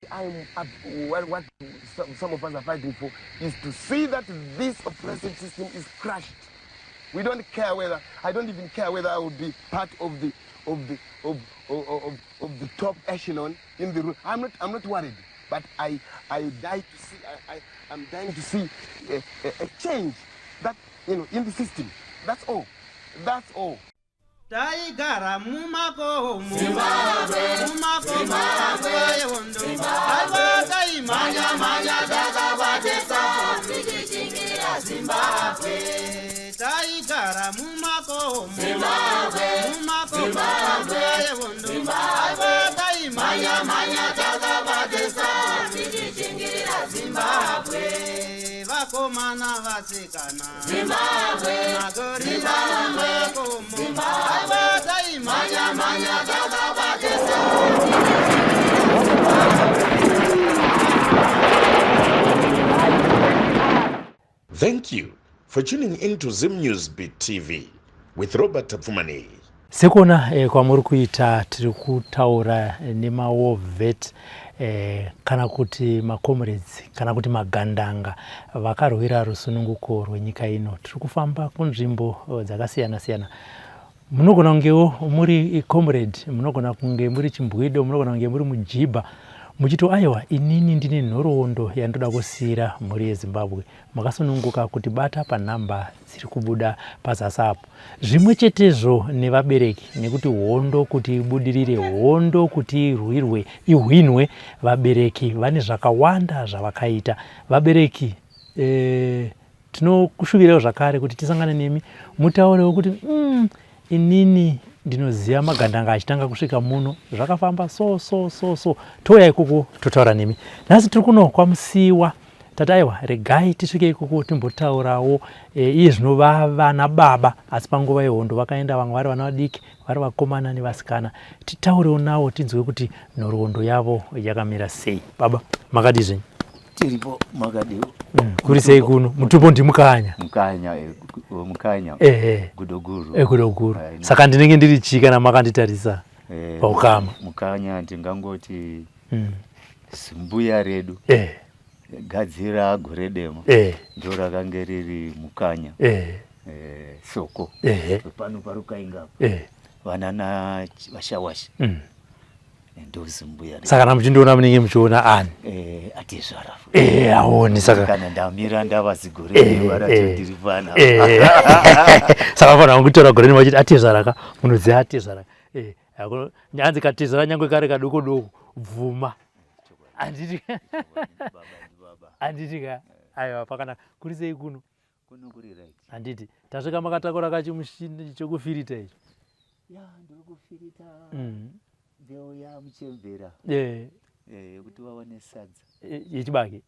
what some of us are fighting for is to see that this oppressive system is crushed. We don't care whether, I don't even care whether I would be part of the top echelon in the room. I'm not worried, but I'm dying to see a change that, in the system. That's all. That's all. Taigara mumako Zimbabwe Zimbabwe wondo Alwaka imanya manya daga batesa Sijichingira Zimbabwe Taigara mumako Zimbabwe Zimbabwe wondo Alwaka imanya manya daga batesa Sijichingira Zimbabwe Vakomana vasikana Zimbabwe Magorila mumako Zimbabwe Manya manya daga batesa Thank you for tuning in to Zim Newsbeat TV with Robert Tapfumani. Sekona kwa muri kuita tiri kutaura nemawo vet kana kuti makomrades kana kuti magandanga vakarwira rusununguko rwenyika ino. Tiri kufamba kunzvimbo dzakasiyana siyana. Munogona kungewo muri comrade, munogona kunge muri chimbwido, munogona kunge muri mujibha muchito aiwa inini ndine nhoroondo yandoda kusira muri yeZimbabwe. Makasununguka kuti bata panhamba dziri kubuda pazasi apo. Zvimwe chetezvo nevabereki nekuti hondo kuti ibudirire, hondo kuti irwirwe, ihwinwe, vabereki vane zvakawanda zvavakaita. Vabereki tinokushuvirawo zvakare kuti tisangane nemi mutaurewo kuti inini ndinoziva magandanga achitanga kusvika muno zvakafamba so toya ikoko totaura nemi. Nhasi tiri kuno kwaMusiwa tati aiwa regai tisvike ikoko timbotaurawo iye zvinovava nababa asi panguva yehondo vakaenda vamwe vari vana vadiki vari vakomana nevasikana. Titaurewo navo tinzwe kuti nhoroondo yavo yakamira sei. Baba makati zvenyu? Tiripo makadiwo. Kuri sei kuno? Mutupo ndi Mukanya. Mukanya. Gudoguru. Gudoguru. Saka ndinenge ndiri chika na makanditarisa. Paukama. Mukanya ndingangoti simbuya redu. Gadzira goredemo. Ndo rakange riri Mukanya. Soko. Pano parukainga. Vanana vashawashi. Saka namuchindoona munenge muchiona ani atizvara aoni saka kana ndamira ndavazigore varatidhirivana saka fana kutora gore vachiti atizvaraka munoziva atizvaraka nyanzi katizvara nyangwe kare kadoko doko bvuma anditi ka aiwa pakanaka. Kuri sei kuno? Kuri right handiti tasvika makatakura kachimushini chokufirita icho. Ndiri kufirita Deo ya mchembera. Kuti waone sadza. Yechibage.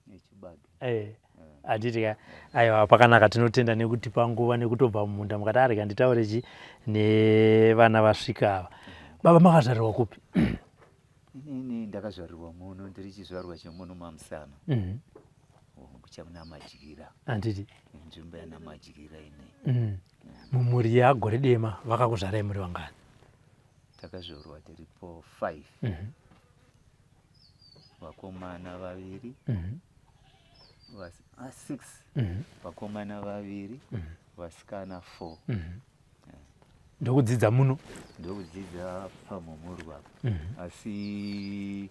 Anditi aiwa pakanaka tinotenda nekuti panguva nekutobva mumunda mukati arika nditaure chi nevana vasvika ava. Baba makazvarirwa kupi? Inini ndakazvarirwa muno ndiri chizvarwa chemuno mamusana. Kuchamuna Majikira. Anditi nzvimbo yana Majikira ine. Mumuri yagore dema vakakuzvarai muri vangani? Takazorwa tiripo 5. Vakomana vaviri. 6. Vakomana vaviri. Vasikana 4. Ndokudzidza muno? Ndokudzidza pamumurwa. Asi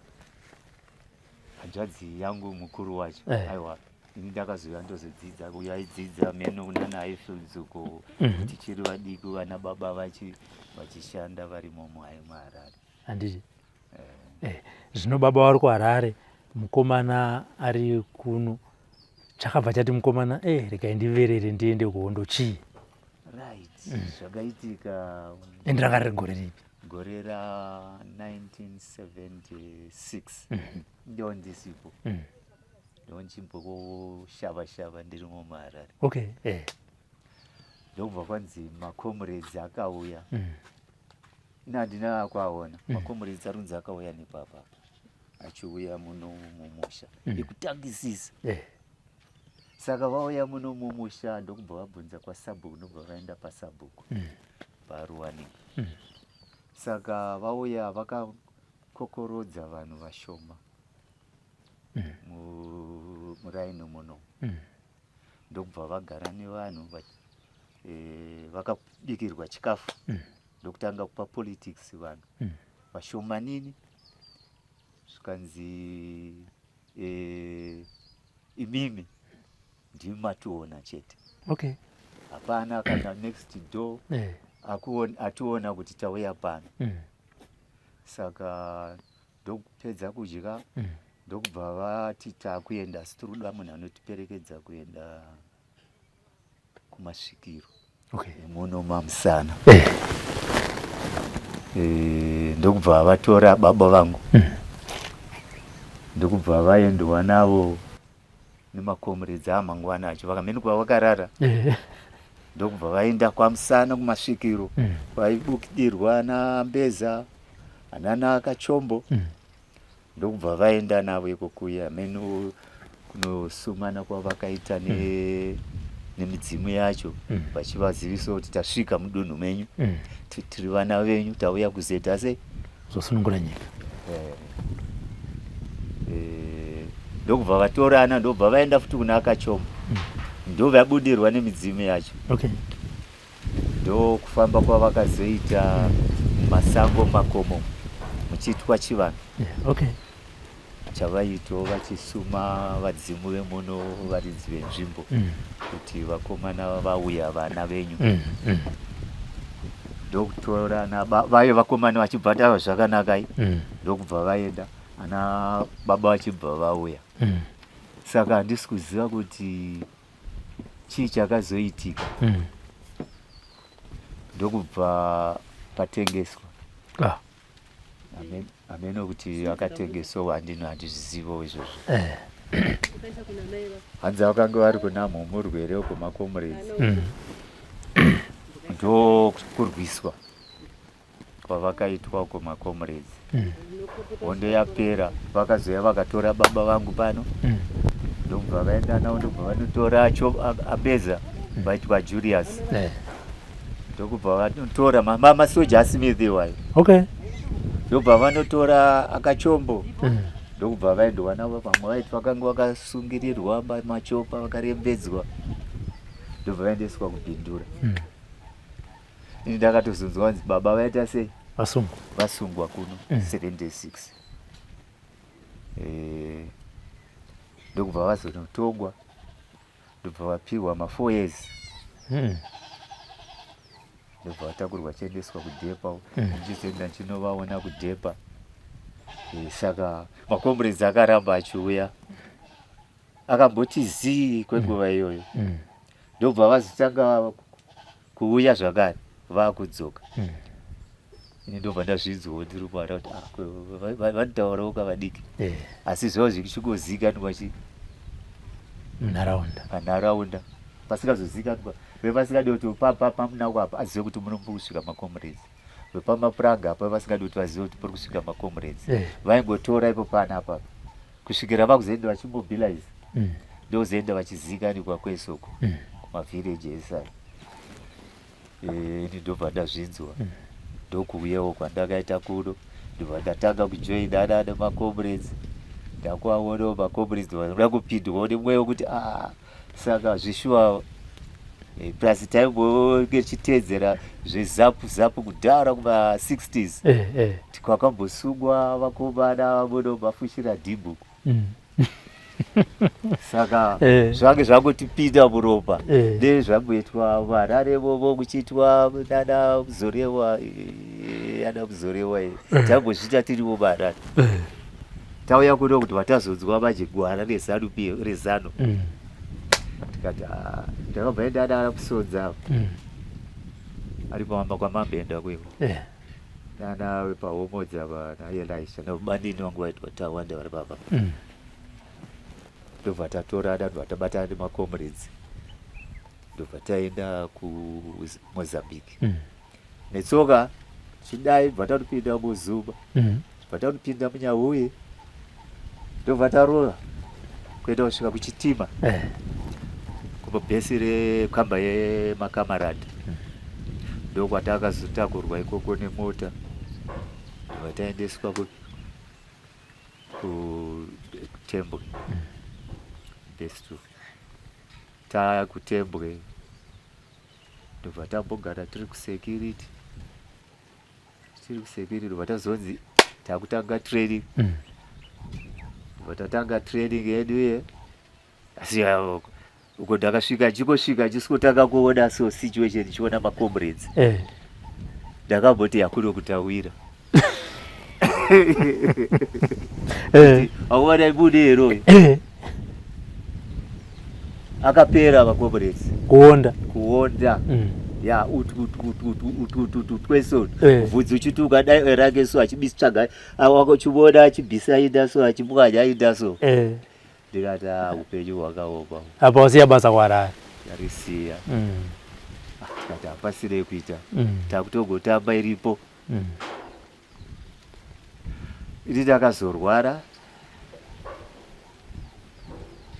hanzvadzi yangu mukuru wacho aiwa ini ndakazoya ndozodzidza uyaidzidza meno nana ifunzuko tichiri vadiki vana baba vachishanda varimo muHarare. Handiti zvino baba vari kuHarare mukomana ari kuno chakabva chati mukomana regai ndiverere ndiende kuhondo chii? Right. Zvakaitika endira riri gore ripi? Gore ra 1976 ndo ndisipo ndonchimbokoshava ndirimo muHarare. Okay. Ndobva kwanzi makomrades akauya. Ndina kwaona makomrades arunzi akauya nepapa achiuya muno mumusha ekutangisisa. Saka vauya muno mumusha ndokubva vabvunza kwaSabhuku ndobva vaenda paSabhuku paRuwani. Saka vauya vakakokorodza vanhu vashoma muraini muno. Ndokubva vagara nevanhu vakabikirwa chikafu. Ndokutanga kupa politics vanhu vashomanini, zvikanzi imimi ndimi mationa chete. Okay. Hapana kana next door ationa kuti tauya pano. Saka ndokupedza kudya ndokubva vati takuenda situruda munhu anotiperekedza kuenda kumasvikiro. Okay. Muno mamusana. Ndokubva vatora baba vangu ndokubva vaendwa navo nemakomuredzi amangwana acho vakamenuka vakarara. Ndokubva vaenda kwamusana kumasvikiro vaibukidirwa nambeza anana akachombo. Ndokubva vaenda navo ikokuya menu kunosumana kwavakaita nemidzimu yacho vachivazivisa kuti tasvika mudunhu menyu, tiri vana venyu, tauya kuzeta sei zosunungura nyika. Ndokubva vatorana ndobva vaenda futi kuna akachombo. Ndo vabudirwa nemidzimu yacho. Okay. Ndo kufamba kwavakazoita mumasango makomo muchitwa chivanhu. Okay. Chavaito vachisuma vadzimu vemuno varidzi venzvimbo kuti vakomana vauya vana venyu. Ndokutorana vayo vakomana vachibva tava zvakanakai. Ndokubva vaenda ana baba vachibva vauya. Saka handisi kuziva kuti chii chakazoitika. Ndokubva patengeswa. Ameno kuti akatengesowa handizvizivo izvozvo. Hanzi vakanga vari kuna mhumurwere wekumakomuredzi. Ndo kurwiswa kwavakaitwa kumakomuredzi. Hondo yapera vakazoya vakatora baba vangu pano. Ndobva vaenda navo ndobva vanotora abeza vaitwa Julius. Ndokubva vanotora masoja Smith iwayo. Okay. Ndobva vanotora akachombo. Ndokubva vaendwa navo vamwe vaiti vakanga vakasungirirwa machopa vakarembedzwa. Ndobva vaendeswa kubhindura. Ini ndakatozonzwa kunzi baba vaita sei? Vasungwa kuno 76. Ndokubva vazonotongwa. Ndobva vapiwa ma4 years. Ndobva vatakurwa chiendeswa kudhepa. Ndichizoenda chinovaona kudhepa. Saka makomuredzi akaramba achiuya. Akamboti zii kwenguva iyoyo. Ndobva vazotanga kuuya zvakare vakudzoka. Ini ndobva ndazvinzwa ndiri kuona kuti vanotaurawo kavadiki. Asi zvavo zvichichigozikanwa panharaunda pasingazozikanwa vepasingadi kuti papa munako apa azive kuti munombokusvika makomuredzi. Vepamapuranga apa vasingadi kuti vazive kuti pari kusvika makomuredzi. Vaingotora ipo panapa kusvikira vakuzoenda vachimobilize. Ndozoenda vachizikanikwa kwesoko kumavhireji esai. Ini ndobva ndazvinzwa. Ndokuuyawo kwandakaita kuno. Ndobva ndatanga kujoinana nemakomuredzi. Ndakuvaonawo makomuredzi vanoda kupindwawo nemweya wekuti saka zvishuwa plus taimbowo ngechitedzera zvezapu kudhara kuma60s. Kwakambosungwa vakomana vamono vafushira dhibhuku. Saka zvange zvangotipinda muropa. Nezvamboitwa Harare vovo kuchiitwa nana Muzorewa tambozviita tiriwo Harare. Tauya kuno kuti vatazonzwa majegwara rezano. Tikati ndakabva enda nana Musodza ari pamamba kwamambenda kwevo. Nana wepahomodza naElisha nabandini wangu vaitwa Tawanda vari papa. Ndobva tatorana ndobva tabatana nemakomuredzi. Ndobva taenda kuMozambique. Netsoka chidai ndobva tanopinda muZuma. Ndobva tanopinda muNyahuye. Ndobva tarova kuenda kusvika kuchitima. Kubhesi rekamba yemakamaranda. Ndokwatakazotakurwa ikoko nemota. Ndobva taendeswa kuTembo. phase 2 takutembwe ndobva tambogara tiri kusecurity ndobva tazonzi takutanga training ndobva tatanga training yedu ye asi uko ndakasvika chikosvika chisikotanga kuona so situation chiona macomrades ndakamboti yakuno kutawira auwana ibude hero akapera macomrades kuonda ya utu tweso vudzi uchituka dai rake so achibisitsvaga awakochiona achibisaida so achimwanya aida so ndikati upenyu hwakaopa apa wasiya basa kwarari yarisiya kati hapasirei kuita takutongotamba iripo ini ndakazorwara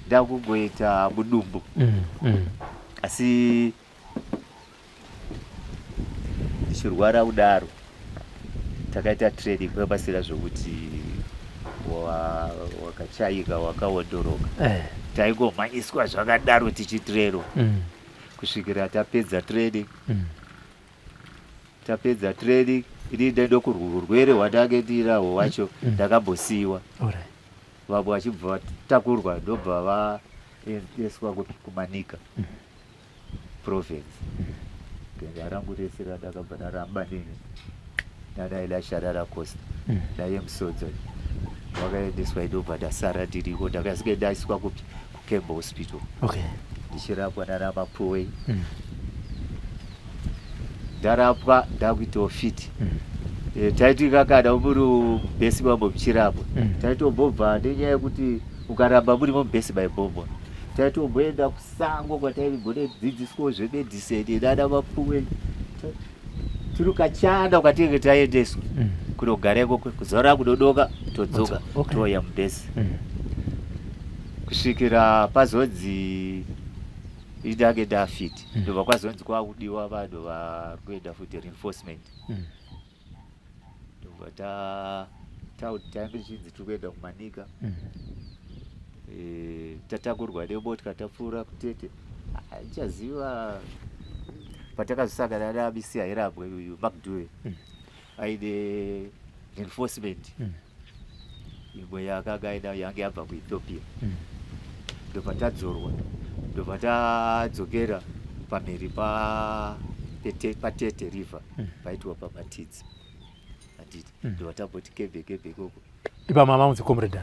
ndakungoita mudumbu asi ndichirwara kudaro takaita training kwapasira zvokuti wakachaika wakaondoroka taingomhanyiswa zvakadaro tichitrero kusvikira tapedza training ini ndaenda kurwere hwandake ndiinahwo wacho ndakambosiyiwa vamwe vachibva vatakurwa ndobva vaendeswa kumanika province genda rangu rese randakabva naramba nini nanailashadara costa naye musodza wakaendeswa indobva ndasara ndiriko ndakasvika ndaiswa kukemba hospital ndichirapwa nana mapuwe ndarapwa ndakuitawo fiti taiti kakada muri mubhesi mambo muchirapwa taitombobva nenyaya yekuti ukaramba murimo mubhesi maibhomba taitomboenda kusango kwataigonedzidziswawo zvemedhiseni nana mapuwe tiri kachanda kwatinge taendeswa kunogareko kuzora kunodoka todzoka toya mubhesi kusvikira pazonzi indange ndafiti ndobva kwazonzi kwakudiwa vanhu varikuenda futi reinforcement ndobva tainge tichinzi tiri kuenda kumanika tatakurwa nemotya tapfuura kutete ichaziva patakazosangana namisi airambwe uyu macdue aine enforcement imwe yakanga yange yabva kuethiopia ndobva tadzorwa ndobva tadzokera pamhiri patete river paitiwa pamatidzi anditi ndobva tamboti kebhekebhe koko ipa mama unzi comrade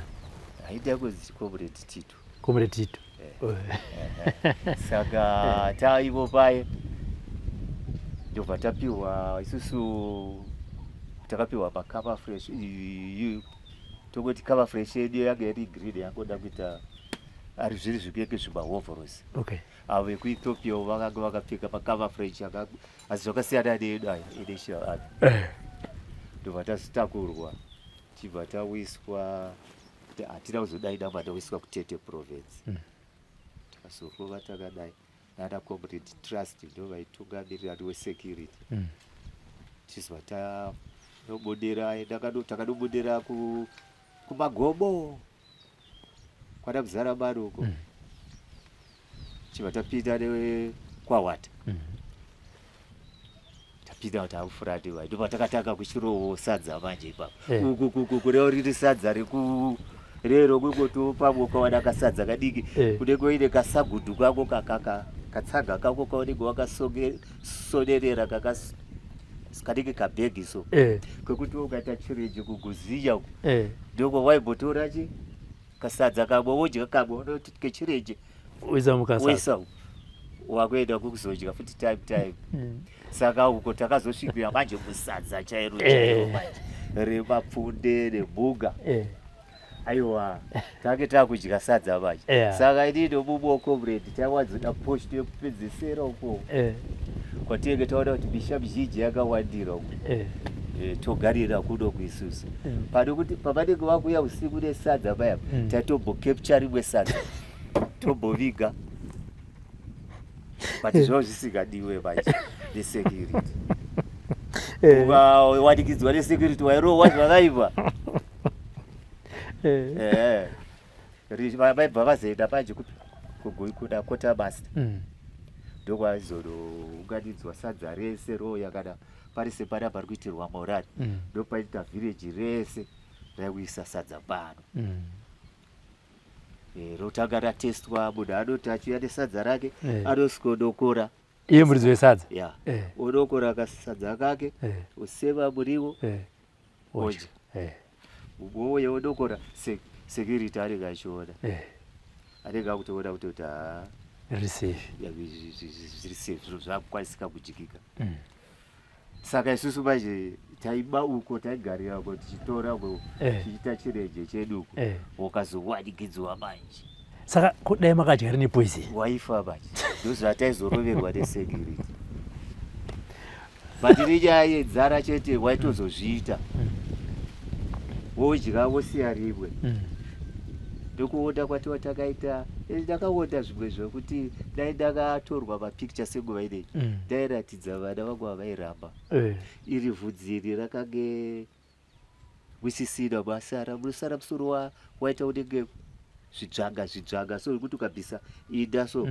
aita kunzi comrade Tito saka taivo paye ndobva tapiwa isusu takapiwa macover fresh tongoti cover fresh yedu yanga iri green yangoda kuita ari zviri zvipfeke zvimahovhorosi avo vekuethiopia vakanga vakapfeka macover fresh asi zvakasiyana needu aya initial army ndobva tazitakurwa tibva tawiswa hatina kuzodaida mandawiswa kutete province takazorova takadai nana comrade trust ndovaitungamirira wesecurity tizwa tanobodera takanobodera kumagomo kwada kuzara maruko chibva tapinda kwawata tapinda kuti amufurati vai ndobva takatanga kuchirowo sadza manje ipapo uku kureva riri sadza rero kungoto pamwe ukawana kasadza kadiki kunenge uine kasagudu kako katsaga kako kaunenge wakasonerera kadiki kabhegi so kwekuti ukaita chireji kuguziya ndoko waimbotora kasadza kamwe wodya kamwe unoti kechireji wesa wakuenda kukuzodya futi time saka uko takazosvikira manje musadza chairo remapfunde nembuga aiwa tange takudya sadza manje saka inini mumo comrade taiwadzoda poshto yekupedzesera uko kwatinenge taona kuti misha mizhinji yakawandira uko togarira kuno kuisusu pavanenge vakuya usiku nesadza paya taitombocapture rimwe sadza tomboviga but zvavo zvisingadiwe manje nesecurity ukawanikidzwa nesecurity wairohwa zvakaipa vaibva vazoenda manje kugoikuda kota master ndokwaizounganidzwa sadza rese roya kana parise pana pari kuitirwa morani ndopaita vhireji rese raikuisa sadza pano rotanga ratestwa munhu anoti achiuya nesadza rake anosvodokora iye muridzi wesadza ya odokora kasadza kake oseva muriwo oja uye odokora security anenge achiona anenge akutoona kuti receive zviro zvakukwanisika kujikika saka isusu manje taiba uko taigarira kuti tichitora tichiita chireje cheduko ukazowanikidzwa manje saka kudai makadyara nepoison waifa manje ndozvataizoroverwa nesecurity matirichaedzara chete waitozozviita wodya wosiya rimwe ndokuona kwatiwa takaita ndakaona zvimwe zvekuti dai ndakatorwa mapicture senguva ineyi ndairatidza vana vangu vavairamba iri vhudzi iri rakange wisisina masara munosara musoro waita unenge zvidzvanga so kuti ukabvisa inda so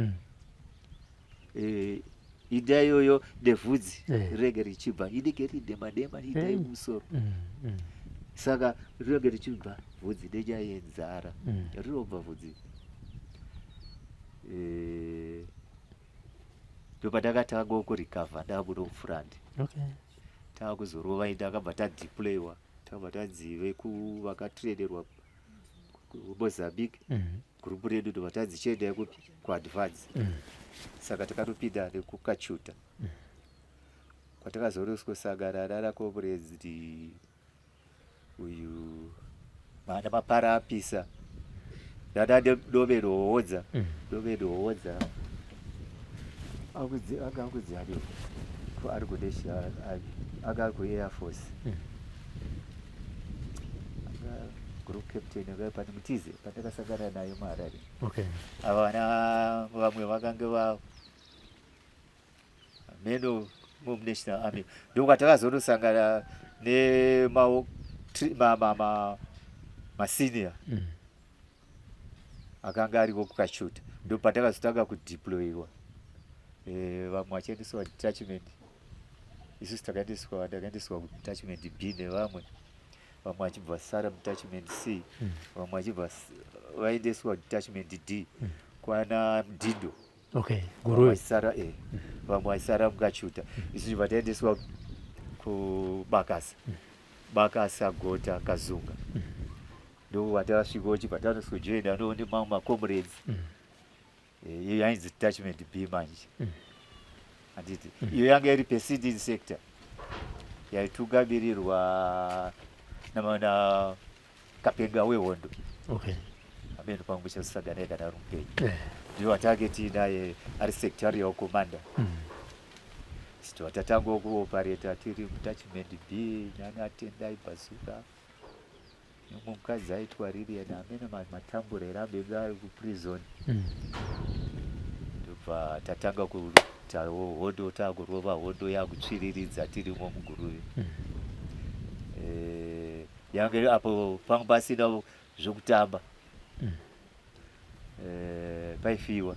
inda iyoyo nevhudzi rinenge richibva inenge ridema inda yemusoro saka rinenge richibva vhudzi nenyaya yenzara rinobva vhudzi ndopandakatanga kurikavha ndamunomfurandi taakuzorova inda akabva tadeployiwa takabva tadzive kuvakatraderwa kuMozambique gurupu redu ndobva tadzichiendai kuadvance saka takatopinda nekukachuta kwatakazorosangana nana comrades uyu mana mapara apisa dada doverohodza akangudzi ari ari kudesha anga kuair force group captain pane mutize patakasangana nayo muharare ava vana vamwe vakange meno munational army ndokwatakazorosangana masenior akanga ariko kukashuta ndopatakazotanga kudeployiwa vamwe vachiendeswa detachment isusu takaendeswa kudetachment B nevamwe vachibva sara detachment C vamwe vachibva vaendeswa detachment D kwana Mdindo vamwe vaisara mukashuta isusu vataendeswa kubakasa gota kazunga ndo watasvika uchibva tanosikujoina noone mamwe macomrades iyo yainzi detachment B manje handiti iyo yanga iri preceding sector yaitungamirirwa namana kapenga wehondo amene pangu chasagana kana rumpenyu ndiwo watange tiinaye ari sectorial commander sito watatanga kuopareta tiri detachment B nani atendai bazuka umwe mukadzi aitwa Lilian amene matambura erambe ari kuprison ndobva tatanga kuita hondo takurova hondo yakutsviriridza tirimo muguruve yange apo pangu pasina zvokutamba paifiwa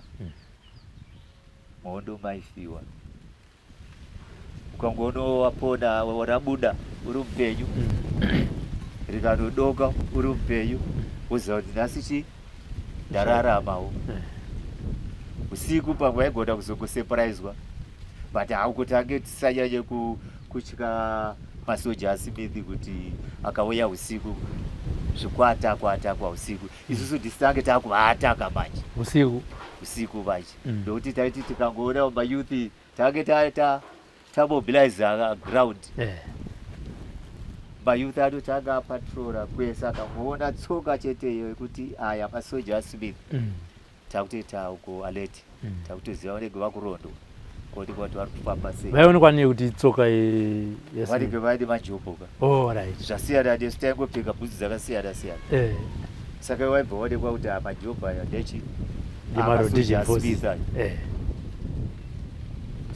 hondo maifiwa ukangono wapona warabuda uri mupenyu rikanodoka uri mupenyu uziva kuti nhasi chi ndararamawo usiku pamwe waigona kuzongosepuraizwa but haukutange tisanyanye kutya masoja asimithi kuti akauya usiku zvikwatakwa usiku isusu ndisitange takuvaataka manje usiku manje ndokuti taiti tikangoona mayouth tange tamobilize ground mayouth anotanga apatrora kwese akangoona tsoka cheteyo yekuti aya masoja asmith takuti tauko alert takutoziva vanenge vakurondwa koti kwati vari kufamba sei vaionekwa nei kuti tsoka vanenge vaine majoboka zvasiyana nesu taingopfeka bhutsi dzakasiyana saka waibva waonekwa kuti majobho aya ndemasoja asmith aya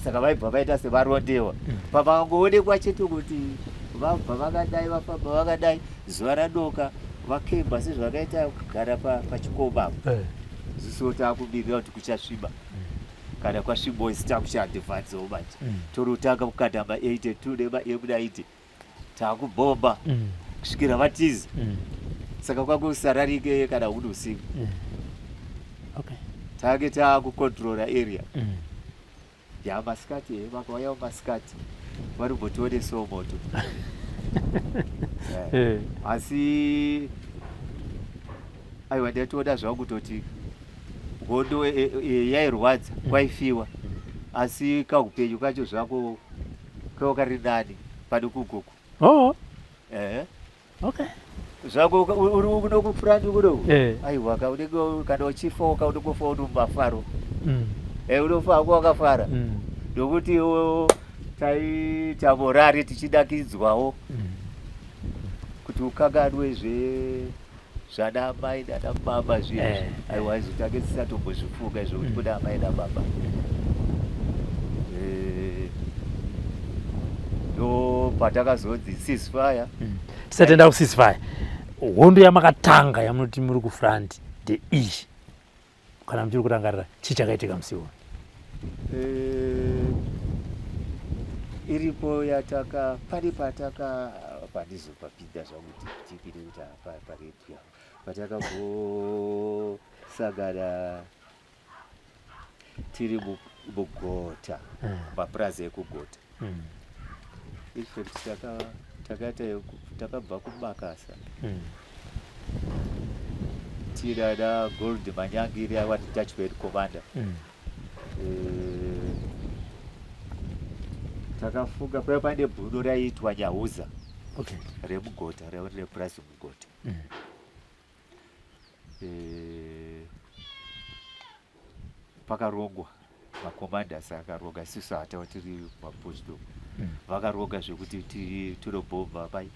saka vaibva vaita sevarondewa pavangoonekwa chete kuti vabva vakadai vafamba vakadai zuva radoka vakemba sezvakaita kugara pachikomapo ziso takumirira kuti kuchasviba kana kwasviba isi takuchadhivhanzawo manje torotanga kukanda ma82 nema80 takubhomba kusvikira vatiza saka kwangosararike kana huno usiku take takucontrola area masikati vakauyawo masikati varumbotionesawo moto asi aiwa ndatoda zvangu kutoti hondo yairwadza kwaifiwa asi kaupenyu kacho zvako kawakari nani pane kugoku zvako uno kufurandi kuno aiwa kaunenge kana uchifoka unokufa uri mumafaro unofa ako wakafara ndokuti taita morari tichidakidzwawo kuti ukanganwe zvana amai nana baba zvinhu aiwa zvitange tisatombozvifunga izvokuti kuna amai nababa ndo patakazonzi ceasefire tisatenda kuceasefire hondo yamakatanga yamunoti muri kufrandi ndeiyi kana muchiri kurangarira chii chakaitika musi uno iripo yataka pane pataka pandizopapinda zvakuti tipinde kuti paredio patakambosangana tiri mugota mapurazi ekugota effect takabva kumakasa tirana Gold Manyangiri aiwa detachment commander takafunga paya pane bhuno raiitwa Nyahuza remugota repurazi mugota pakarongwa macommanders akaronga isusu hatawo tiri maposto vakaronga zvekuti tinobhomba pai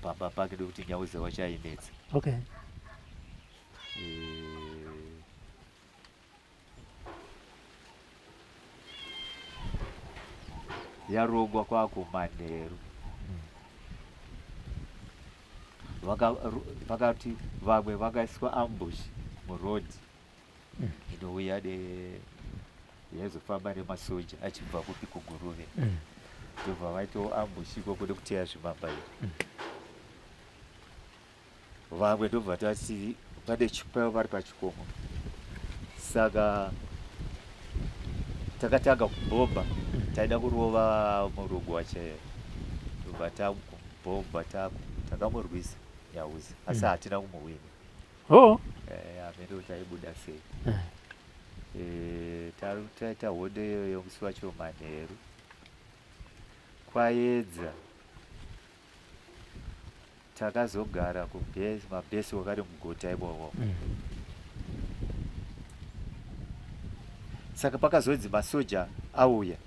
pamba pake nekuti Nyahuza wachainetsa yarongwa kwakumanheru vakati vamwe vakaiswa ambush murodhi inouya yaizofamba nemasoja achibva kupi kuguruve ndobva vaitawo ambush ikoko nekuteya zvimambairi vamwe ndobva tati pane chipayo vari pachikomo saka takatanga kubhomba taida kurova murungu wacheya ndobva takubhomba takamurwisa Nyahuza asi hatina kumuwina amene taibuda sei taita hondo iyoyo musi wacho manheru kwaedza takazogara mabhesi wakari mugota imomo saka pakazonzi masoja auya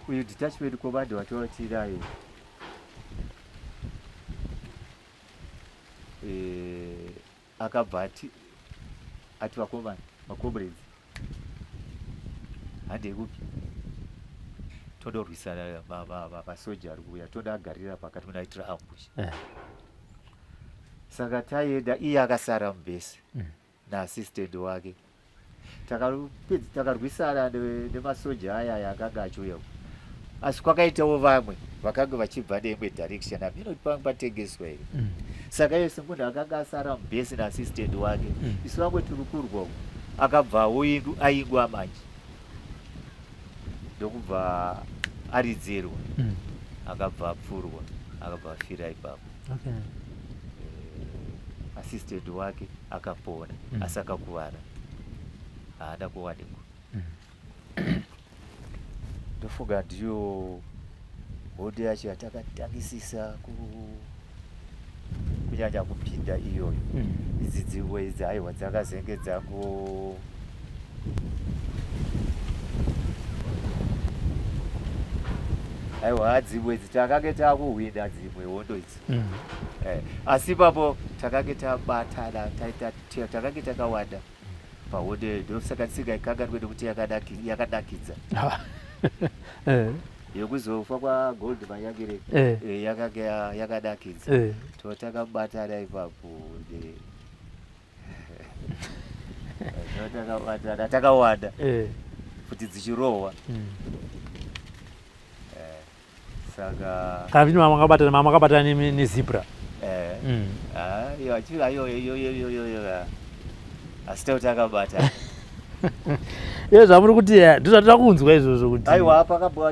uyu detachment commander watotirai akabva ati vakomana makomrades handei kupi todorwisana masoja ari kuuya todagarira pakati munaitira ambush saka taenda iye akasara mubhesi naassistant wake takarwisana nemasoja aya akanga achiuya asi kwakaitawo vamwe vakanga vachibva neimwe direction amino pange patengeswa here saka yese munhu akanga asara mubhesi naassistant wake isu vamwe tiri kurwa akabvawo aingwa manje ndokubva aridzerwa akabva apfurwa akabva afira ipapo assistant wake akapona asi akakuvara haada kuwanikwa ndofunga ndiyo hondo yacho yatakatangisisa kunyanya kupinda iyoyo idzi dzimwe idzi aiwa dzakazenge dzango aiwa dzimwe idzi takange takuhwina dzimwe hondo idzi asi papo takange tabatana takange takawanda pahondo ndosaka tsika ikanganwe nekuti yakanakidza yekuzofa kwaGold Manyangiri yakanga yakanakidza totakabatana ipapo takawanda futi dzichirohwa saka kana kuti mama akabatana nezebra asi tauti akabata iyo zvamuri kuti ndizvati takunzwa izvozvo kuti aiwa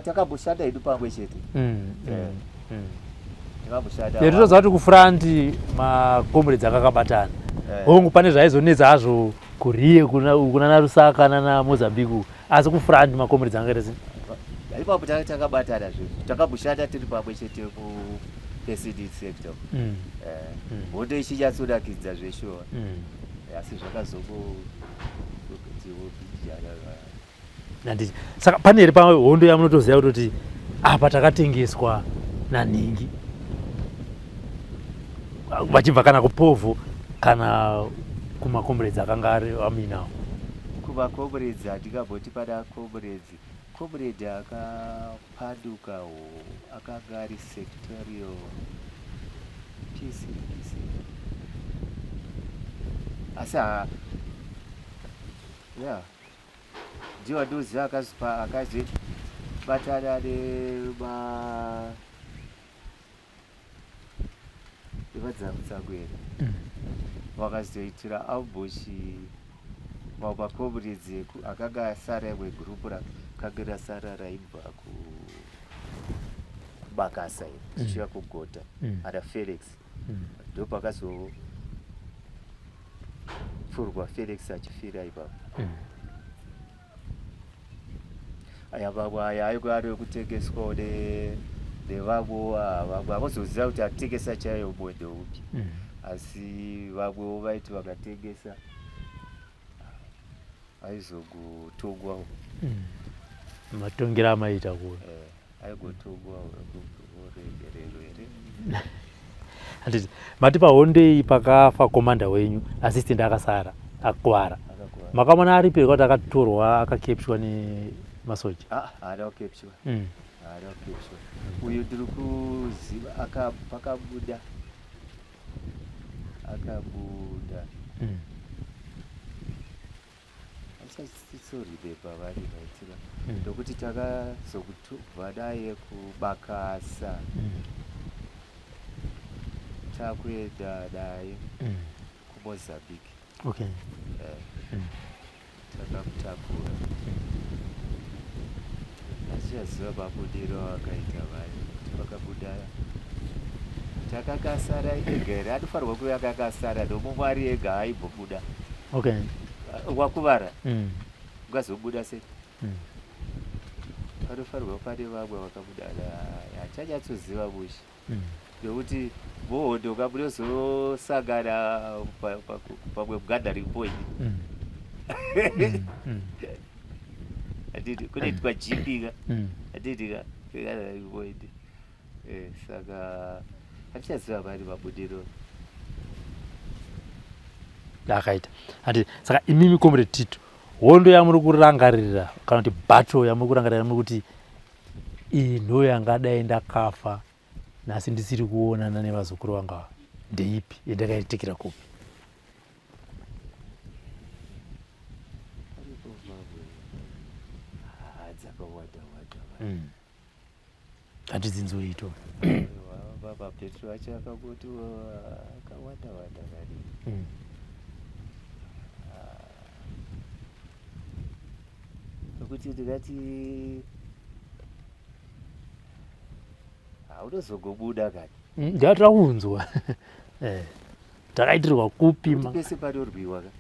takaboshanda idu pamwe chete tinoziva kuti kufrandi makomrades akakabatana hongu pane zvaizonetsa hazvo kuriye kuna narusaka nanamozambique asi kufrandi makomrades angaita sei ipapo takabatana zve takaboshanda tiri pamwe chete kuSD sector hondo ichichatsodakidza zveshuwa asi zvakazokuti saka pane here pamwe hondo yamunotoziva kutoti apa takatengeswa naningi vachibva kana kupovho kana kumakomrades akanga ari aminawo kumakomrades handingamboti pana comrade akapandukawo akanga ari sectorial PC asi ndiwo ndoziva akazobatana nevadzamutsanguera vakazoitira ambushi makomrades akanga asara imwe gurupu rakanga rasara raibva kubakasa chichiva kugota ana Felix ndo pakazofurwa Felix achifira ipapo aya vamwe aya aiko ari ekutengeswawo nevamwe havazoziva kuti atengesa chaiyo mwendo upi asi vamwewo vaiti vakatengesa aizogotongwawo matongero amaita kuwo aigotongwawo regerero here handiti mati pahondo iyi pakafa komanda wenyu assistant akasara akuwara makamona aripe kuti akatorwa akakepshwa nemasoja haada kukepshwa uyu ndiri kuziva pakabuda asisorirepa vari vaitira ndokuti takazokubva naye kubakasa takuenda naye kuMozambique takamutakura achiyaziva mabudiro akaita vari kuti vakabuda takakasara ega here anofanirwa kuve akakasara nomumwe ari ega aimbobuda wakuvara ungazobuda sei panofanirwa pane vamwe vakabuda hachanyatsoziva mushi nokuti muhondo kamunozosangana pamwe mugathering point handiti kunoitwa jipinga handitika gathering point saka hatichaziva vari mabudiro akaita handiti saka imimi comrade Tito hondo yamuri kurangarira kana kuti battle yamuri kurangarira muri kuti iyi ndo yangadai ndakafa nasi ndisiri kuonana nevazukuru vanga ndeipi yandakaitikira kupi hatidzinzoito baba Petro acho akakuti akawanda vari nokuti ndikati haunozogobuda kani ndataunzwa takaitirwa kupi pese panorwiwa ka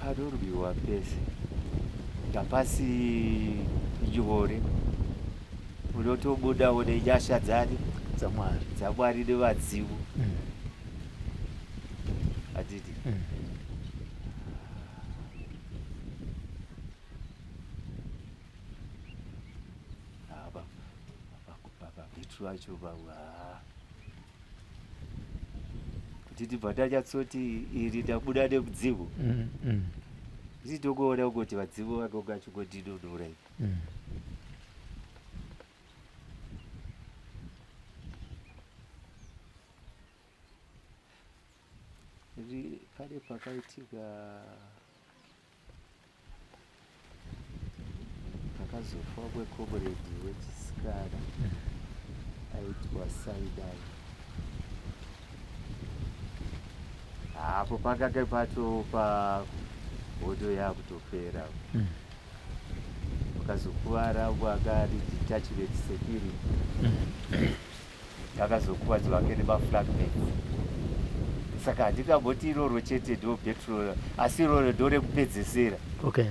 panorwiwa pese ndapasi nyore unotobudawo nenyasha dzamwari nevadzivo hatiti Petro acho kuti tibva tanyatsoti iri tabuda nemudzivo isi tokuona kuti vadzivo vakonga achingotidonora ivi. pane pakaitika pakazofa kwekomuredi wechisikana aitwa Saidai. Hapo pakanga patopa hondo yakutopera. Pakazokuvara wakari detachment security. Akazokuwadzwa nemafragments. Saka handingamboti iroro chete ndo petrol asi iroro ndo rekupedzesera. Okay.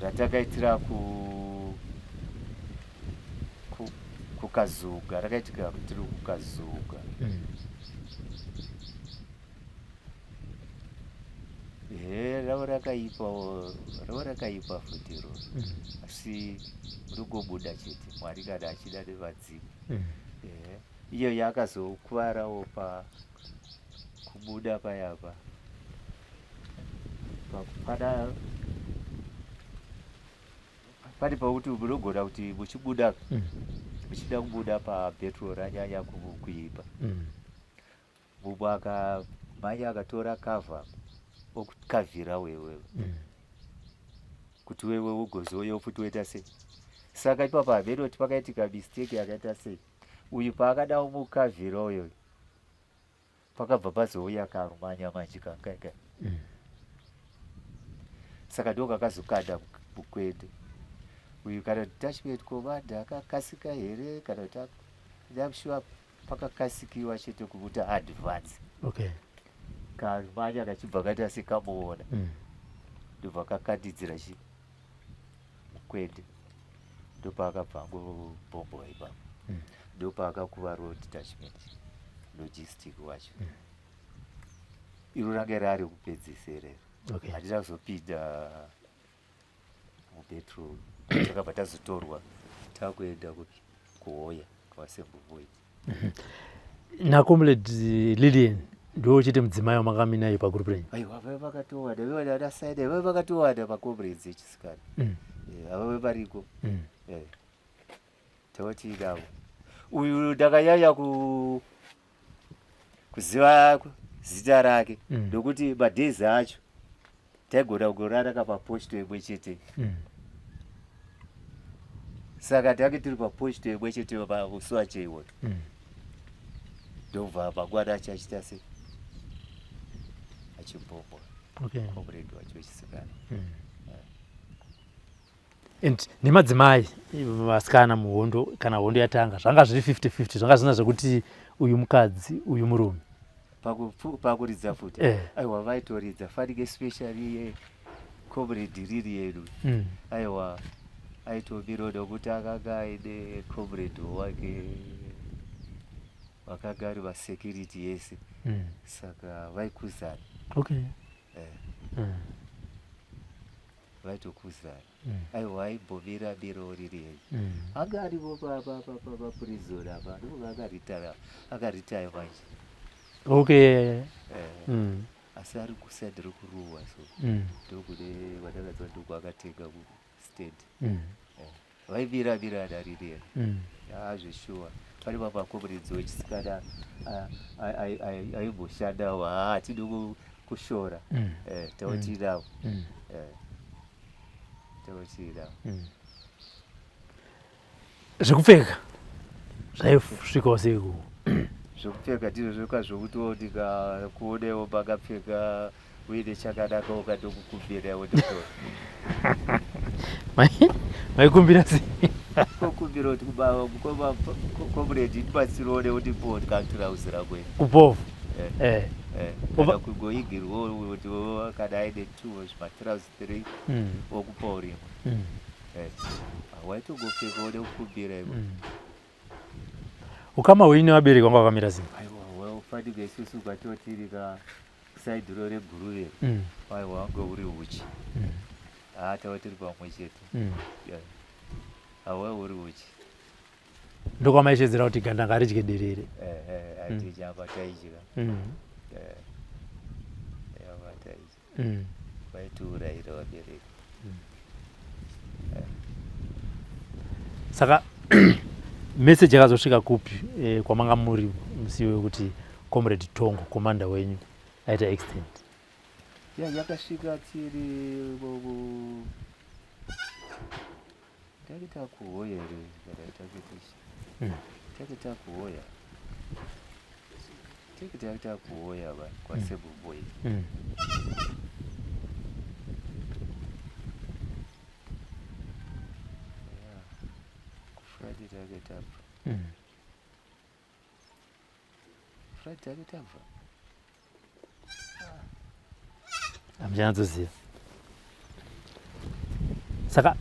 Ratakaitira kukazuga, rakaitika tiri kukazuga. Rava rakaipa futi iro. Asi rugobuda chete Mwari kana achida nevadzimu. Iyo yakazokuvarawo kubuda payapa. Pane pauti munogona kuti muchida kubuda papetrol ranyanya kuipa. Mumwe mai akatora kavha okukavhira wewe kuti wewe ugozouya futi woita sei. Saka ipapo hamene kuti pakaitika mistake yakaita sei. Uyu paakada kumukavhira uyo pakabva pazouya karumanya manje kangaika. Saka ndo kakazokanda mukwende. Uyu kana detachment commander akakasika here kana kuti ndamshuwa pakakasikiwa chete kuti advance. Okay. Karumanya kachibva kaita sekamuona. Ndobva kakandidzira mukwende. Ndopaakabva angobhombowa ipapo. Ndopaakakuvarawo detachment logistic wacho. Iro ranga rari kupedzesera. Okay. Handina kuzopinda mupetrol. Takabva tazotorwa takuenda kuhoya kwasembuvoi. Nakomrade Lilian ndo chete mudzimai wamakamira pagroup renyu. Aiwa vave vakatowanda vevana Saidai vave vakatowanda makomrades echisikana. Havave variko. Tauti navo. Uyu ndakanyanya kuziva zita rake ndokuti madhezi acho taigona kugorara kapaposto imwe chete. Saka tange tiri paposto imwe chete pamusuwa cheiwoto. Ndobva mangwana acho achita sei achimbombo. Okay. Komrade wacho wechisikana. And nemadzimai vasikana muhondo kana hondo yatanga zvanga zviri 50-50 zvanga zvina zvekuti uyu mukadzi uyu murume pakuridza futi. Aiwa vaitoridza fanike especially komrade riri yedu. Aiwa aitobiro nokuti akanga aine komrade wake vakanga ari vasecurity yese. Saka vaikuzana. Okay. Vaitokuzana. Aiwa aimbomira biro riri yedu. Anga arivo paprison apa ndoga akaritaya manje. Okay. Asi ari kuside rokuruwa so ndokune vadakadzwa ndoko akatenga stand. Vaibira-birana riri yedu. Zveshuwa pane makomrades wechisikana aimboshandawo hatidi kushora. Tauti navo. Zvekupfeka zvaisvikawo seiko? Zvekupfeka ndizvo zvoka zvokuti ndikakuonewo makapfeka uine chakanaka ukandokukumbirawo ndotora. Maikumbira sei? Kokumbira kuti komrade ndibatsirowo kuti ndikaturauzi rakwe. Kupofu. Kana kugoigirwo kuti kana aine 2 matrauzi 3 okupawo rimwe. Waitongopfekawo nekukumbira ivo. Ukama hwenyu nevabereki vanga vakamira sei? Aiwa ufanike isusu kwatotiri kasaidhiro reguruveri. Aiwa wange uri uchi. Tava tiri pamwe chete. Awa uri uchi. Ndokwamaishedzera kuti gandanga ridye derere. Atichamba taidya. Vaitiurayira vabereki. Saka message yakazosvika kupi kwamanga muri musi wekuti Comrade Tongo komanda wenyu aita extent. Yakasvika tiri takita kuhoya ere takita kuhoya takita kuhoya vanhu kwaSebuboi. Friday takitabva Friday takitabva Hamchanatsoziva. Saka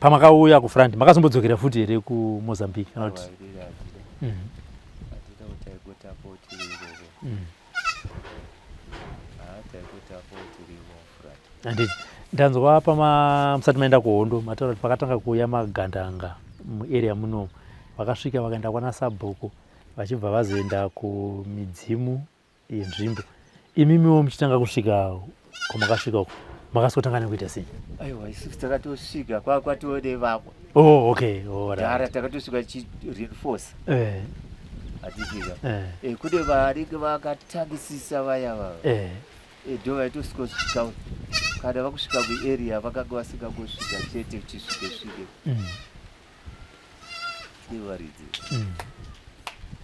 pamakauya kuFrandi makazombodzokera futi here kuMozambique kana kuti? Hatida kuti taikotapo tiri ikoko. Taikotapo tiri muFrandi. Handiti ndanzwa musati maenda kuhondo mataura kuti pakatanga kuuya magandanga muarea munomu vakasvika vakaenda kwanaSabhuku vachibva vazoenda kumidzimu yenzvimbo. Imimiwo muchitanga kusvika kwamakasvika uko makasotanga nekuita sei? Aiwa isusu takatosvika kwatione vamwe. Oh, okay. Alright. Takatosvika reinforce. Hatitika. Kune vanenge vakatangisisa vaya vava. Ndo vaitosvika kana vakusvika muarea vakanga vasingangosvika chete tichisvike. Nevaridzi.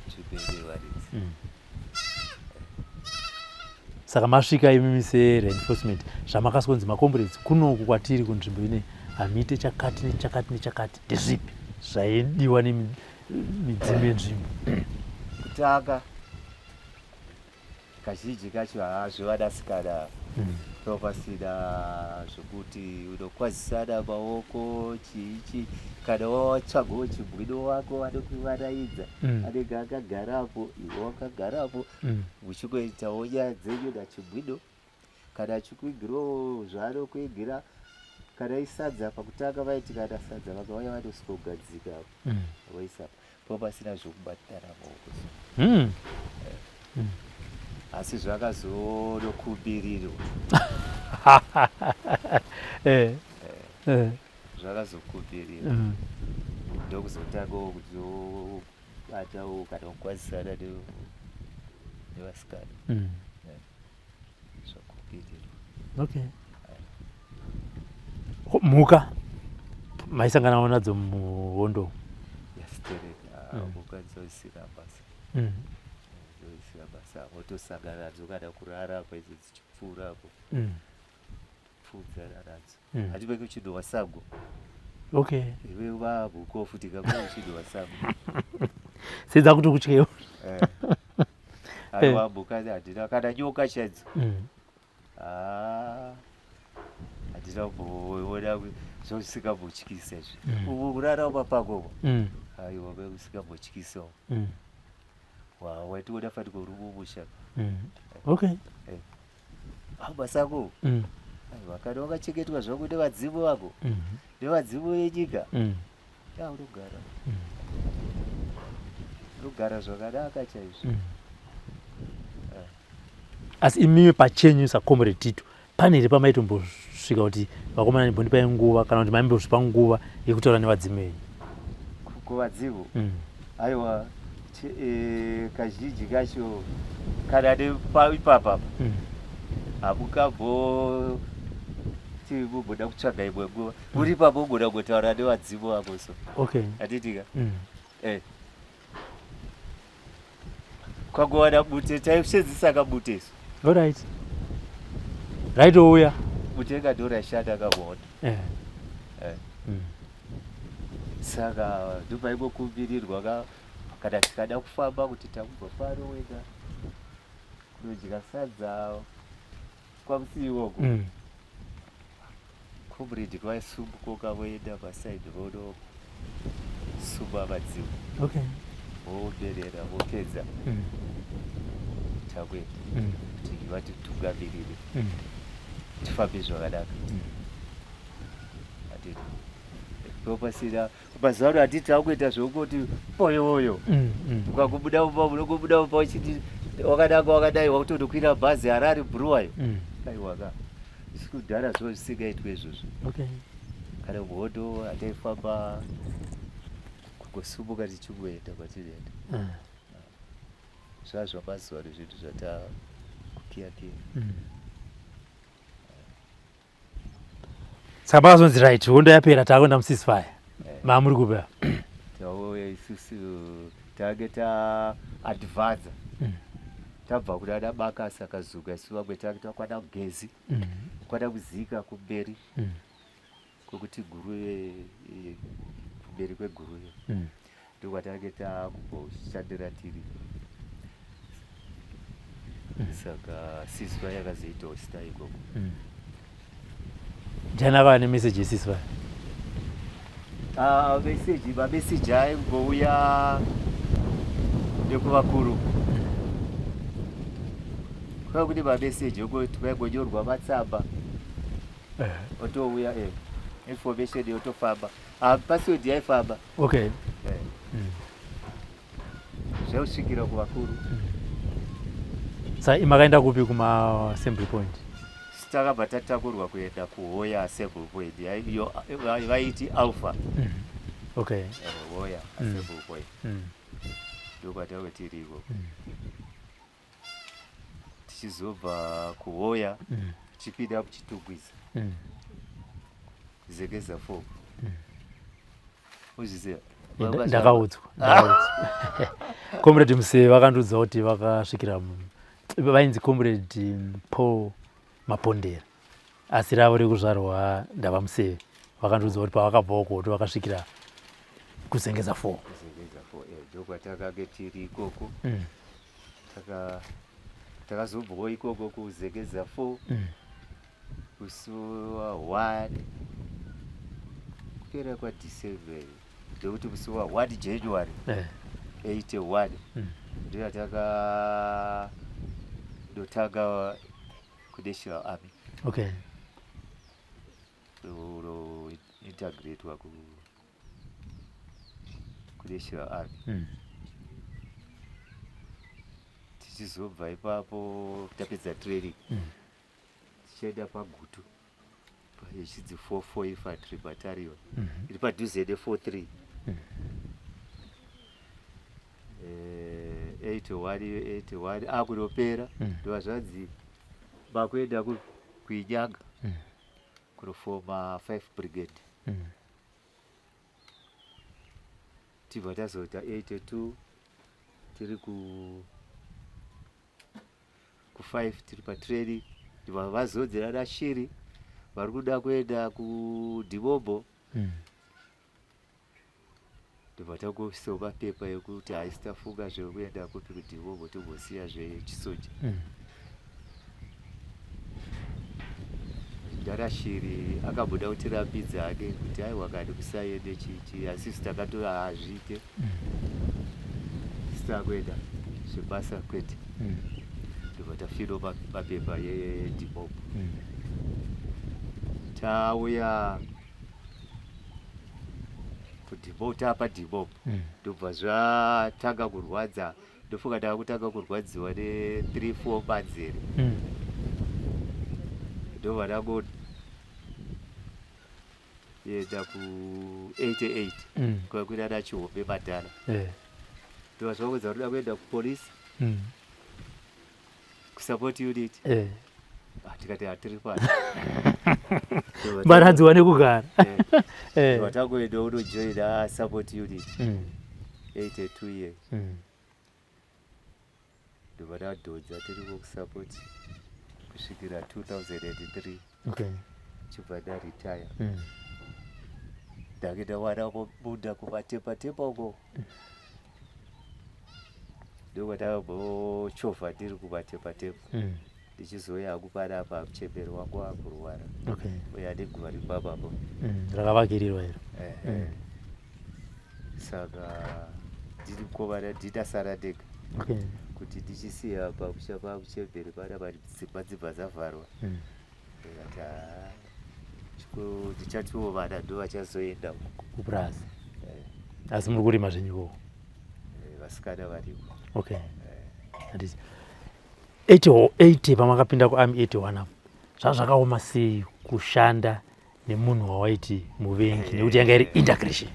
Chiperevaridzi. Saka masvika imimi se-reinforcement zvamakasonzi makomboredzi kunoku kwatiri kunzvimbo ine hamite chakati nechakati nechakati ndezvipi zvaidiwa nemidzimu yenzvimbo? Kutanga kazhinji kacho hazvivadasikana pasina zvokuti unokwazisana maoko chiichi kana watsvagawo chibwido wako vanokuvaraidza anenge akagarapo iwe wakagarapo muchingoitawo nyaya dzenyu nachibwido kana achikuigirawo zvaanokuigira kana isadza pakutanga vaiti kana sadza vakauya vanosvika voisa pasina zvokubatana maoko asi zvakazonokumbirirwa zvakazokumbirirwa ndokuzotangawo kuzobatawo kana kukwazisana nevasikana zvakumbirirwa. Okay. Mhuka maisanganawo nadzo muhondo? Yasitereka mhuka dzoisira basa. Wotosangana nadzo kana kurara paidzo dzichipfuurapo pfudzana nadzo hative kuchidhwa sango. Okay. Iwe vamhuko futi kakuna kuchidhwa sango sedza kuti kutyewo aiwa mhuka handina kana nyoka chadzo handina kumboona zvosikambotyisaizvi kurarawo mapangomo aiwa kusingambotyisawo waitiona fati kurumumusha. Okay. Masango aiwa kana wakachengetwa zvangu nevadzimu vako nevadzimu yenyika unogara zvakanaka chaizvo. Asi imimi pachenyu saComrade Tito pane here pamaitombosvika kuti vakomana ndimbondipai nguva kana kuti maimbosvipa nguva yekutaura nevadzimu venyu? Kuvadzimu aiwa kazhinji kacho kana nepaipapa hamukambo mumboda kutsvaga imwe nguva muri papo mugona kungotaura nevadzimu vako so. Okay. Hatitika kwagowana bute taisenzisaka bute isu. Alright. Raitouya Butenga ndo rashata kamoto. Saka ndopaimbokumbirirwa kana tikada kufamba kuti takubva pano wega kunodya sadza kwamusiiwoko Comrade kwaisumbukoka voenda pasaidi vono sumba vadzimu. Okay. Voberera vopedza takwenda kuti vatitugamirire tifambe zvakanaka. Hatiti topasira mazuva ano hatiti takuita zvokoti poyoyo ukangobuda upa unongobuda upa uchiti wakanaka wakadai wakutondokwira bhazi Harare Buluwayo aiwaka kudhara zvo zvisingaitwe izvozvo. Okay. Kana muhondo hataifamba kungosumuka tichimboenda kwatinoenda. Zvazvamazuva ano zvinhu kukia. Saka pakazonzi right hondo yapera takwenda musisfire maamuri kupa tauya isusu tage taadvhanza tabva kuti ada bakasa akazuka isu vamwe tage takwana kugezi kwana kuzika kumberi kwekuti guruye kumberi kweguruye ndokwatage takumboshandira tiri. Saka siswa yakazoitawo sita ikoko. Ndiani akava nemeseji yesisfire? Mameseji aingouya nekuvakuru kwava kuti mameseji twaingonyorwa matsamba otouya information yotofamba password yaifamba zvausvikira kuvakuru. Saka imakaenda kupi kuma assembly point? Takabva tatakurwa kuenda kuhoya assembly point iyo vaiti alpha. Hoya assembly point ndokwatave tiriko. Tichizobva kuhoya tichipinda kuchitugwiza zegeza 4 uzviziva ndakaudzwa. Comrade Museve vakandudza kuti vakasvikira vainzi Comrade Paul Mapondera asi ravo rekuzvarwa Ndava Museve vakandudza kuti pavakabvawo kuti vakasvikira kuzengeza 4 ndokwatakage tiri ikoko. Takazobvawo ikoko kuzengeza 4 kusuwa 1 kupera kwaDecember ndokuti kusuwa 1 January 81 ndotanga kuNational Army. Ro integratewa kuNational Army. Tichizobva ipapo tapedza training tichienda paGutu yechidzi 44 Infantry Battalion iri padhuze ne43 81 akunopera ndova zvanzi vakuenda kuinyanga kunofoma 5 brigade. Tibva tazoita 82 tiri ku 5 tiri patraining. Ndibva vazodzera naShiri vari kuda kuenda kuDhibombo. Ndibva tangosoma pepa yekuti haisi tafunga zvekuenda kupi kuDhibombo tongosiya zvechisoja. NdanaShiri akamboda kutirambidza hake kuti aiwa kani kusaende chichi asi takati hazviite sitakuenda zvebasa kwete. Ndibva tafiro mapepa yeDhibombo. Tauya kuDhibombo tapa Dhibombo ndobva zvatanga kurwadza. Ndofunga ndakutanga kurwadziwa ne3-4 manzere. Ndobva ndangoenda ku88 kwakuita naChihombe Madhara. Ndobva zvakuudza kuti nda kuenda kupolisi kusupport unit. Tikati hatiri pano maradziwa nekugara. Watangoenda unojoina support unit 82 years. Ndobva ndadhodza tiriko kusupport kusvikira 2003 chibva ndaretire. Ndake ndawana munda kumatepa uko ndokwatakambochovha ndiri kumatepa ndichizoya hangu panapa muchemberi wangu wakurwara uya neguva ripapapo rakavakirirwa iro. Saka ndiri mukomana ndinasara ndega kuti ndichisiya pamuchemberi panapa dzimba dzavharwa. Ndichatiwo vana ndo vachazoenda kupurazi asi muri kurima zvenyuko vasikana variko. 80 pamakapinda kuArmy 81 apo zvakaoma sei kushanda nemunhu wawaiti muvengi nekuti yanga iri integration?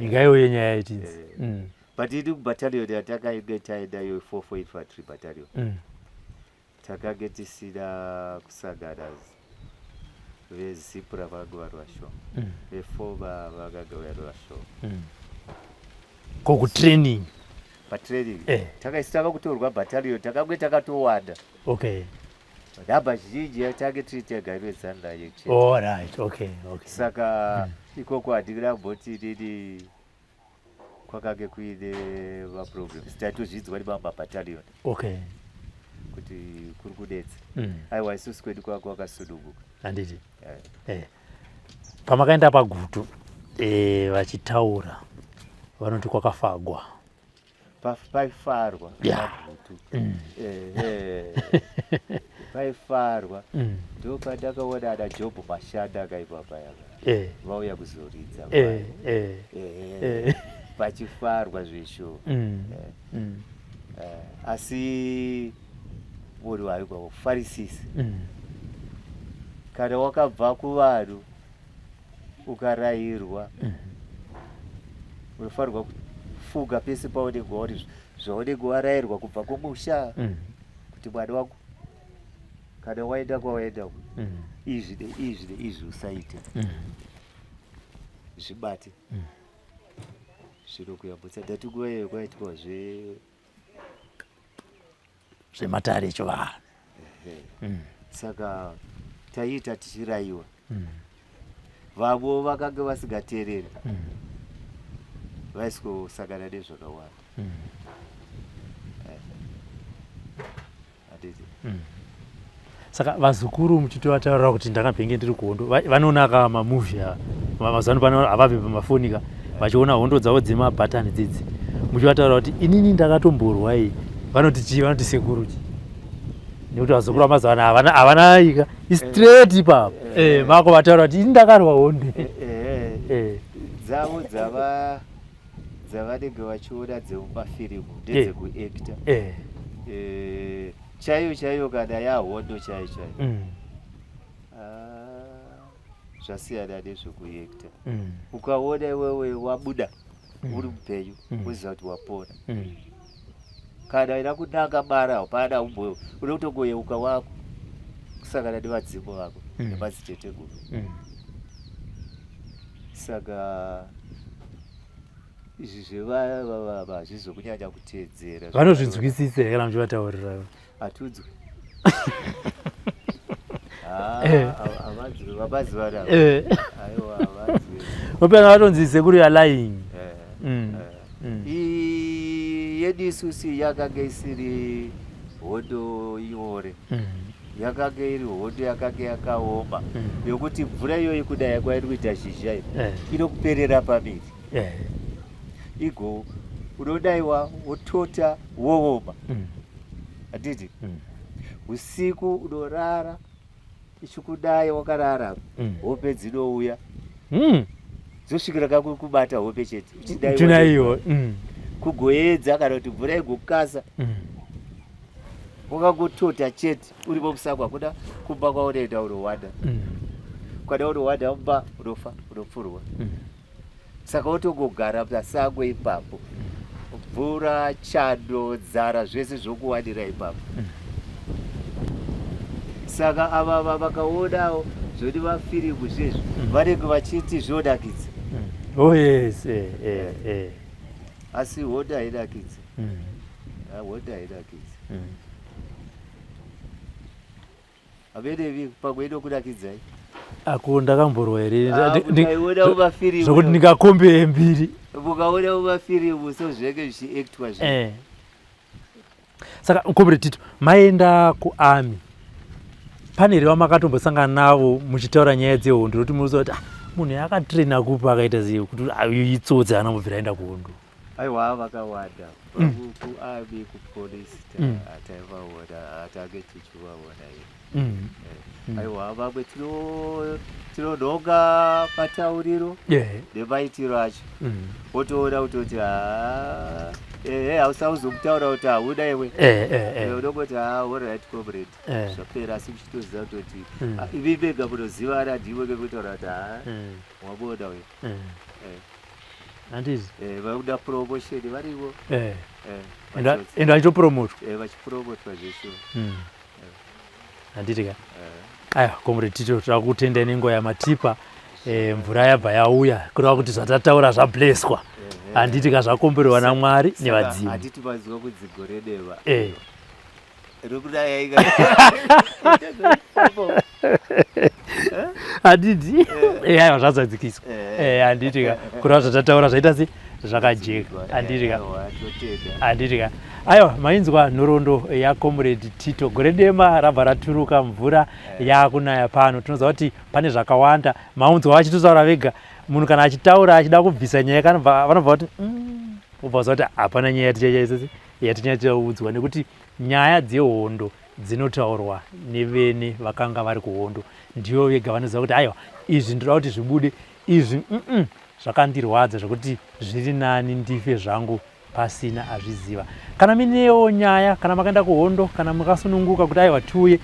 ingaiwe nyaya yetidzi. But idu battalion yatakainge taendayo 44 infantry battalion. Takage tisina kusangana vezipura vangu varwasho. Vefoma vakaga varwasho. Kokutraining. Patraining. Takaisitaka kutorwa battalion takange takatowanda. Okay. Namba zhinji take titega vezanda yeche. All right. Okay. Saka ikoko handina mboti nini kwakage kuine maproblems taitozvidzwa nemamba battalion. Okay. Kuti kuri kudetsa. Aiwa isusu kwedu kwako kwakasununguka. Handiti. Pamakaenda pagutu vachitaura vanoti kwakafagwa. Paifarwa pagutu. Paifarwa. Ndo pandakaona ana Job Mashanda akaipa paya. Vauya kuzoridza. Pachifarwa zvisho. Asi munhu waikwa kufarisisa. Kana wakabva kuvanhu ukarayirwa unofanirwa kufuga pese paunenge wauri zvaunenge warayirwa kubva kumusha kuti mwana wako kana waenda kwawaenda izvi usaite zvibate zvinokuyambutsa ndatinguvayo kwaitwa zvematare chivanhu. Saka taita tichirayiwa vavo vakanga vasingateereri vaisosangana nezvakawanda. Saka vazukuru muchitovataurira kuti ndakambenge ndiri kuhondo vanoona mamuvhi mazano pano avapi pamafoni vachiona hondo dzavo dzemabhatani dzidzi muchivataurira kuti inini ndakatomborwai vanoti chii vanoti sekuruchi nekuti vazukuru vamazuva ano havana ika istraight ipapo mako vataura kuti ini ndakarwa hondo dzavo dzavanenge vachiona dzemumafirimu ndedzekuacta chaiyo kana yahondo chaiyo zvasiyana nezvekuacta. Ukaona iwewe wabuda uri mupenyu uziva kuti wapona. Kana ina kunanga bara hapana umboyo unotongoyeuka wako kusangana nevadzimu vako nemadziteteguru. Saka izvi zvevava hazvizokunyanya kuteedzera. Vanozvinzwisisa kana muchivataurira? Hatudzwi. Vabazi vanavo. Aiwa havadzwi. Vapena vatonzi sekuru you are lying. Yedu isusu yakanga isiri hondo iore. Yakanga iri hondo yakanga yakaoma yokuti mvura iyoyi kudai kwairi kuita zhizha inokuperera pamiri. Igo unodaiwa wotota wooma. Handiti? Usiku unorara ichikudai wakarara hope dzinouya dzosvikira kakubata hope chete tinaiwo kugoedza kana kuti mvura igokasa wakangotota chete uripo musangwa kuda kumba kwaunoenda unowanda kana unowanda mumba unofa unopfurwa. Saka wotongogara pasango ipapo mvura chando dzara zvese zvokuwanira ipapo. Saka ava vakaonawo zvoti vafirimu zvezvo vanenge vachiti zvodakidza. Oh yes. Asi hondo haidakidzi. Hondo haidakidzi. Havenevi pamwe inokudakidzai? Ako ndakamborwa here mukaiona mumafirimu zvokuti ndingakombe mbiri mukaona mumafirimu sozvinenge zvichiactwa zvinhu. Saka comrade Tito maenda kuarmy pane here vamakatombotsangana navo muchitaura nyaya dzehondo nokuti munoziva kuti munhu akatraina kupi akaita sei kuti itsodzi anambobvira aenda kuhondo? Aiwa vakawanda kuarmy kupolisi ataivaona hatange tichivaona here. Aiwa vamwe tinonhonga matauriro nemaitiro acho wotoona kutoti hausazomutaura kuti hauna iwe unongoti alright comrade zvapera. Asi muchitoziva kutoti ivi vega munozivana ndiwe ngekutaura kuti wabona uyu. handiti vakuda promotion varivo ende achipromote vachipromotwa zveshuwa handiti ka aya komrade Tito takutendai nenguva yamatipa mvura yabva yauya kureva kuti zvatataura zvableswa handiti ka zvakomberwa naMwari nevadzivi handiti mazuva kudzigore deva handiti aiwa zvazadzikiswa handiti ka kureva zvatataura zvaita sei zvakajeka handiti ka aiwa mainzwa nhoroondo yakomrade Tito. Gore dema rabva raturuka, mvura yakunaya pano. Tinoziva kuti pane zvakawanda maunzwa vachitotaura vega. Munhu kana achitaura achida kubvisa nyaya vanobva kuti ubva kuti hapana nyaya yatichaudzwa, nekuti nyaya dzehondo dzinotaurwa nevene vakanga vari kuhondo. Ndivo vega vanoziva kuti aiwa izvi ndoda kuti zvibude, izvi zvakandirwadza zvokuti zviri nani ndife zvangu pasina azviziva. Kana minewo nyaya, kana makaenda kuhondo, kana makasununguka kuti aiwa tiuye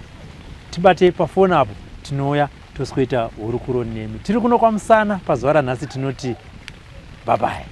tibate pafoni apo, tinouya tosweta hurukuro nemi. Tiri kuno kwaMusana pazuva ranhasi tinoti bye bye.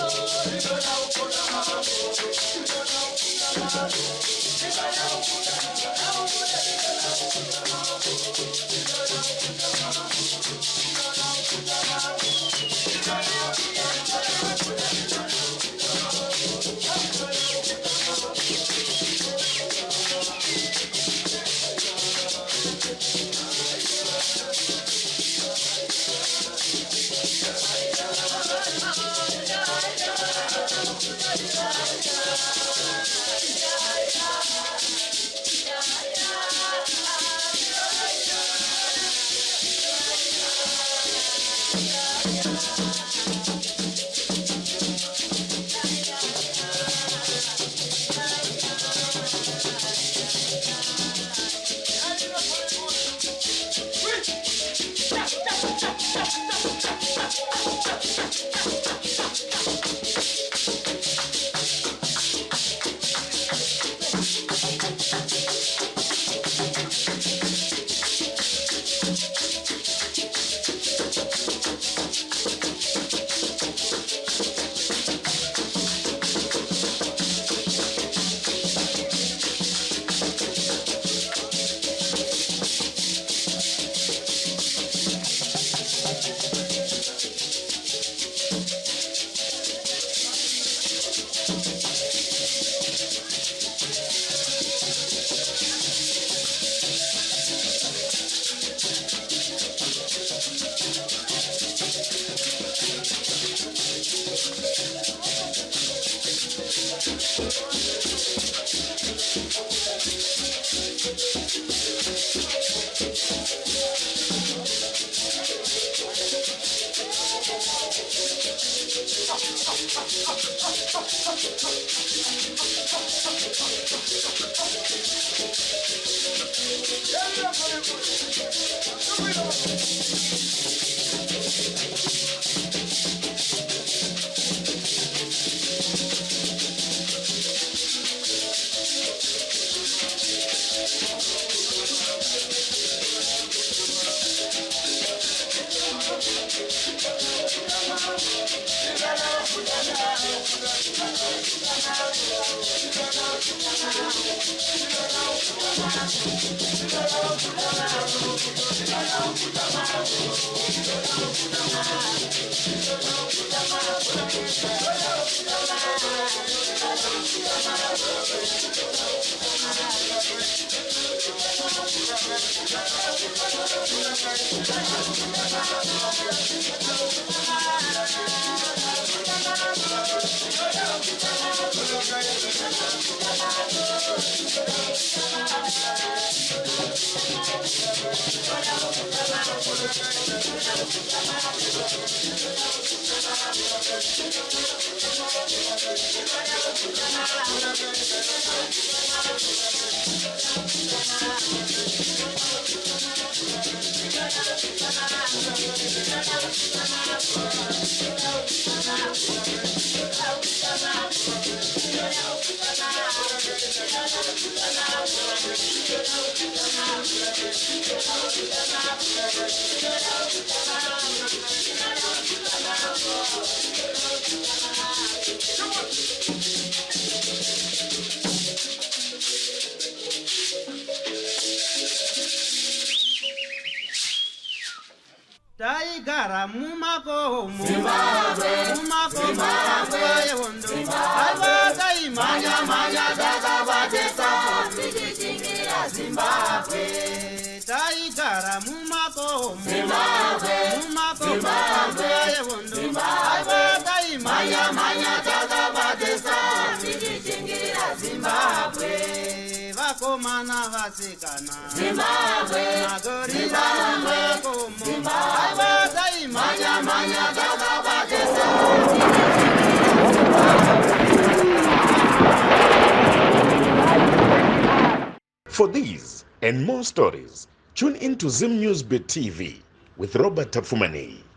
Oh, Taigara mumako Zimbabwe, Zimbabwe, Zimbabwe, manya daga batesa Zimbabwe, Taigara mumako Zimbabwe, Zimbabwe, Zimbabwe, manya daga batesa Zimbabwe, vakomana vasikana Zimbabwe, magorila mumako Zimbabwe, manya daga batesa For these and more stories, tune in to Zim News Bit TV with Robert Tafumani.